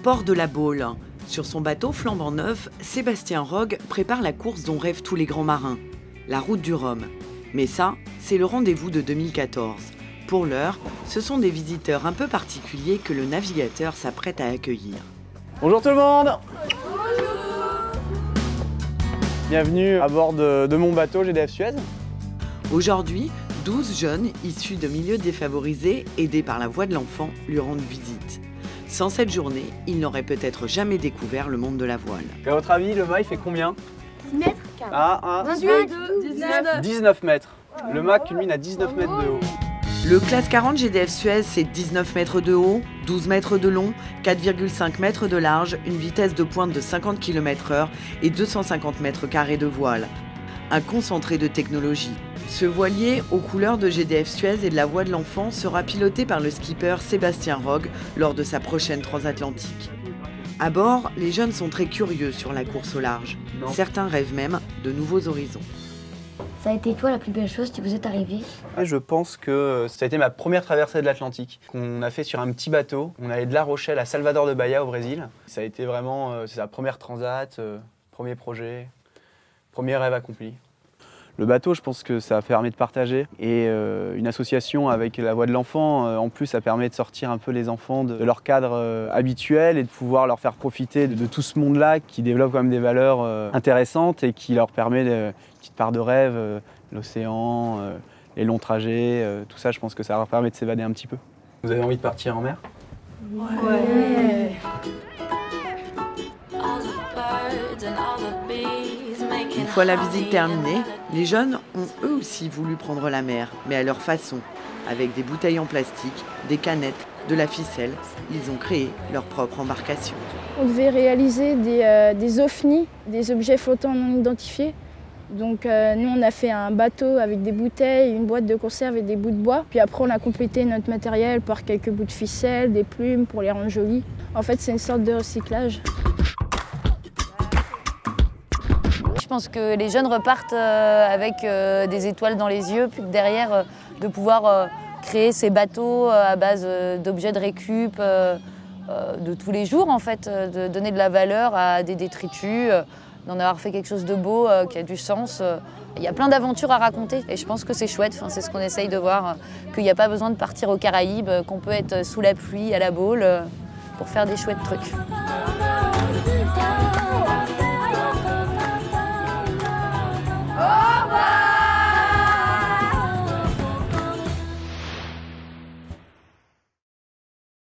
port de la Baule. Sur son bateau flambant neuf, Sébastien Rogue prépare la course dont rêvent tous les grands marins, la Route du Rhum. Mais ça, c'est le rendez-vous de 2014. Pour l'heure, ce sont des visiteurs un peu particuliers que le navigateur s'apprête à accueillir. Bonjour tout le monde! Bienvenue à bord de mon bateau GDF Suez. Aujourd'hui, 12 jeunes issus de milieux défavorisés, aidés par la voix de l'enfant, lui rendent visite. Sans cette journée, ils n'auraient peut-être jamais découvert le monde de la voile. À votre avis, le mât il fait combien? 6 mètres. 19 mètres. Le mât culmine à 19 mètres de haut. Le classe 40 GDF Suez, c'est 19 mètres de haut, 12 mètres de long, 4,5 mètres de large, une vitesse de pointe de 50 km/h et 250 mètres carrés de voile. Un concentré de technologie. Ce voilier, aux couleurs de GDF Suez et de la voix de l'enfant, sera piloté par le skipper Sébastien Rogue lors de sa prochaine transatlantique. À bord, les jeunes sont très curieux sur la course au large. Certains rêvent même de nouveaux horizons. Ça a été quoi la plus belle chose qui vous est arrivée? Je pense que ça a été ma première traversée de l'Atlantique qu'on a fait sur un petit bateau. On allait de La Rochelle à Salvador de Bahia au Brésil. Ça a été vraiment c'est la première transat, premier projet, premier rêve accompli. Le bateau, je pense que ça permet de partager et une association avec la voix de l'enfant, en plus, ça permet de sortir un peu les enfants de leur cadre habituel et de pouvoir leur faire profiter de tout ce monde-là qui développe quand même des valeurs intéressantes et qui leur permet une petite part de rêve, l'océan, les longs trajets, tout ça, je pense que ça leur permet de s'évader un petit peu. Vous avez envie de partir en mer? Ouais. Une fois la visite terminée, les jeunes ont eux aussi voulu prendre la mer, mais à leur façon. Avec des bouteilles en plastique, des canettes, de la ficelle, ils ont créé leur propre embarcation. On devait réaliser des OVNI, des objets flottants non identifiés. Donc nous on a fait un bateau avec des bouteilles, une boîte de conserve et des bouts de bois. Puis après on a complété notre matériel par quelques bouts de ficelle, des plumes pour les rendre jolis. En fait c'est une sorte de recyclage. Je pense que les jeunes repartent avec des étoiles dans les yeux, puis derrière de pouvoir créer ces bateaux à base d'objets de récup de tous les jours en fait, de donner de la valeur à des détritus, d'en avoir fait quelque chose de beau, qui a du sens. Il y a plein d'aventures à raconter et je pense que c'est chouette, c'est ce qu'on essaye de voir, qu'il n'y a pas besoin de partir aux Caraïbes, qu'on peut être sous la pluie à la Baule pour faire des chouettes trucs.